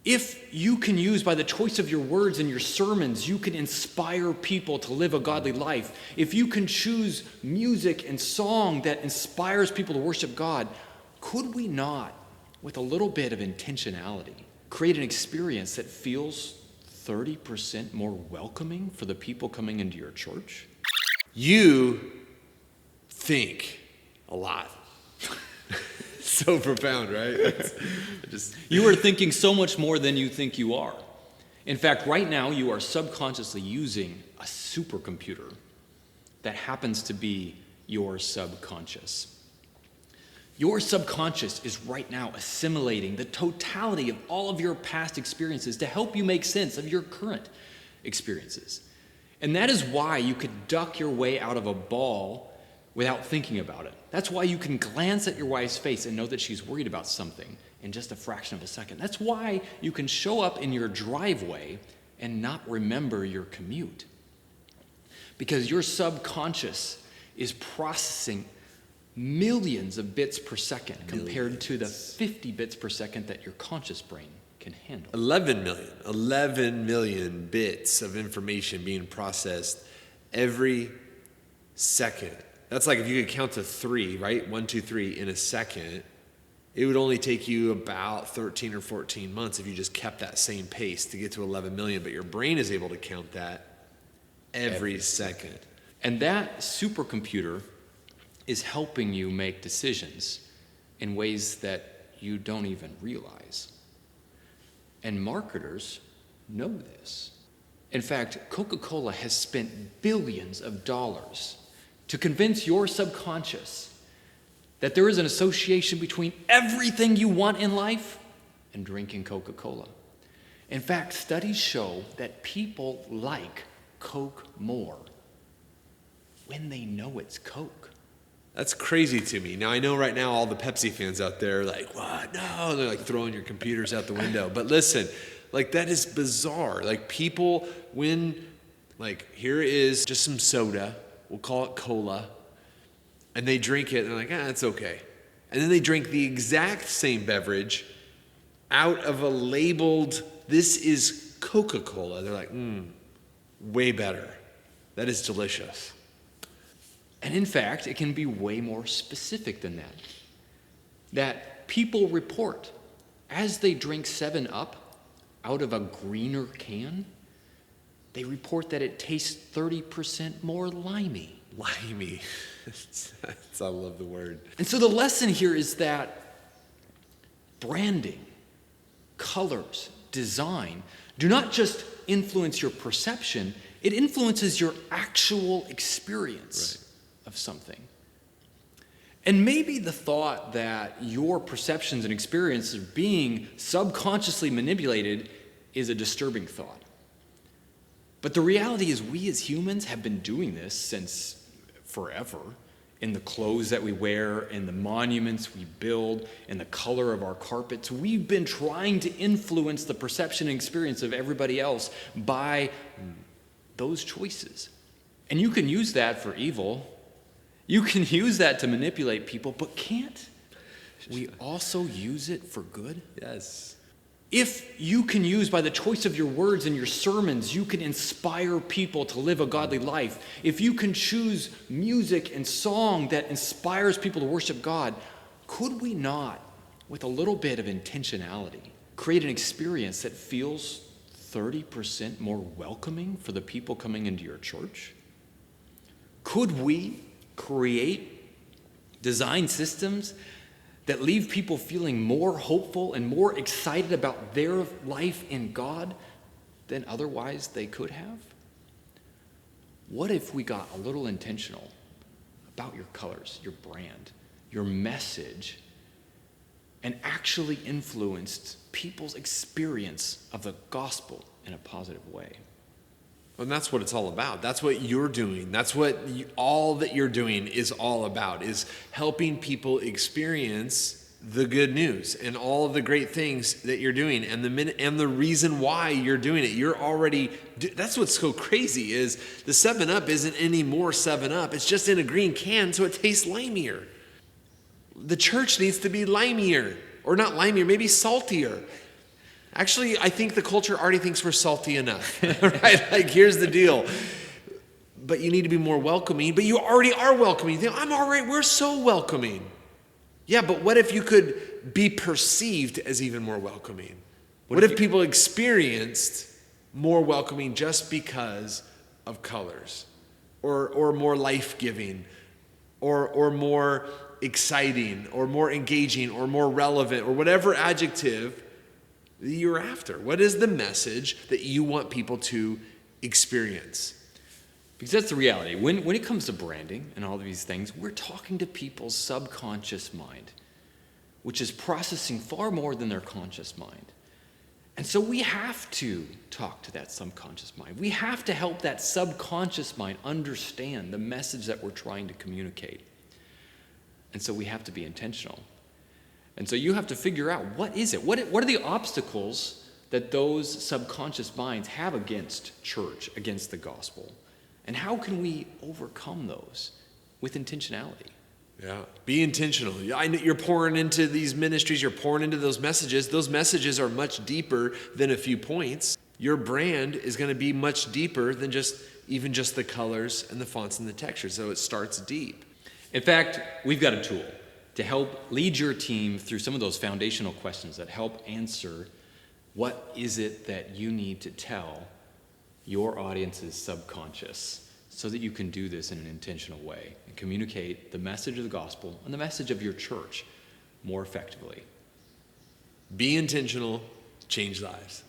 If you can use, by the choice of your words and your sermons, you can inspire people to live a godly life. If you can choose music and song that inspires people to worship God, could we not, with a little bit of intentionality, create an experience that feels 30% more welcoming for the people coming into your church? You think a lot. So profound, right? You are thinking so much more than you think you are. In fact, right now you are subconsciously using a supercomputer that happens to be your subconscious. Your subconscious is right now assimilating the totality of all of your past experiences to help you make sense of your current experiences. And that is why you could duck your way out of a ball without thinking about it. That's why you can glance at your wife's face and know that she's worried about something in just a fraction of a second. That's why you can show up in your driveway and not remember your commute. Because your subconscious is processing millions of bits per second compared to the 50 bits per second that your conscious brain can handle. 11 million bits of information being processed every second. That's like if you could count to 3, right? 1, 2, 3 in a second. It would only take you about 13 or 14 months if you just kept that same pace to get to 11 million. But your brain is able to count that every second. And that supercomputer is helping you make decisions in ways that you don't even realize. And marketers know this. In fact, Coca-Cola has spent billions of dollars to convince your subconscious that there is an association between everything you want in life and drinking Coca-Cola. In fact, studies show that people like Coke more when they know it's Coke. That's crazy to me. Now, I know right now all the Pepsi fans out there are like, what? No, they're like throwing your computers out the window. But listen, like that is bizarre. Like people, when, like here is just some soda, we'll call it cola, and they drink it, and they're like, it's okay. And then they drink the exact same beverage out of a labeled, this is Coca-Cola. They're like, way better. That is delicious. And in fact, it can be way more specific than that. That people report as they drink 7-Up out of a greener can, they report that it tastes 30% more limey. Limey. I love the word. And so the lesson here is that branding, colors, design do not just influence your perception, it influences your actual experience of something. And maybe the thought that your perceptions and experiences are being subconsciously manipulated is a disturbing thought. But the reality is we as humans have been doing this since forever, in the clothes that we wear, in the monuments we build, in the color of our carpets. We've been trying to influence the perception and experience of everybody else by those choices. And you can use that for evil. You can use that to manipulate people, but can't we also use it for good? Yes. If you can use, by the choice of your words and your sermons, you can inspire people to live a godly life. If you can choose music and song that inspires people to worship God, could we not, with a little bit of intentionality, create an experience that feels 30% more welcoming for the people coming into your church? Could we create design systems that leave people feeling more hopeful and more excited about their life in God than otherwise they could have? What if we got a little intentional about your colors, your brand, your message, and actually influenced people's experience of the gospel in a positive way? And that's what it's all about. That's what you're doing. That's what all that you're doing is all about, is helping people experience the good news and all of the great things that you're doing and the reason why you're doing it. You're already, that's what's so crazy is the 7-Up isn't any more 7-Up. It's just in a green can, so it tastes limier. The church needs to be limier, or not limier, maybe saltier. Actually, I think the culture already thinks we're salty enough, right? Like, here's the deal. But you need to be more welcoming, but you already are welcoming. You think, we're so welcoming. Yeah, but what if you could be perceived as even more welcoming? What if people experienced more welcoming just because of colors? Or more life-giving? Or more exciting? Or more engaging? Or more relevant? Or whatever adjective that you're after. What is the message that you want people to experience? Because that's the reality. When it comes to branding and all of these things, we're talking to people's subconscious mind, which is processing far more than their conscious mind. And so we have to talk to that subconscious mind. We have to help that subconscious mind understand the message that we're trying to communicate. And so we have to be intentional. And so you have to figure out, what is it? What are the obstacles that those subconscious minds have against church, against the gospel? And how can we overcome those with intentionality? Yeah, be intentional. You're pouring into these ministries, you're pouring into those messages. Those messages are much deeper than a few points. Your brand is going to be much deeper than even just the colors and the fonts and the textures. So it starts deep. In fact, we've got a tool to help lead your team through some of those foundational questions that help answer what is it that you need to tell your audience's subconscious, so that you can do this in an intentional way and communicate the message of the gospel and the message of your church more effectively. Be intentional, change lives.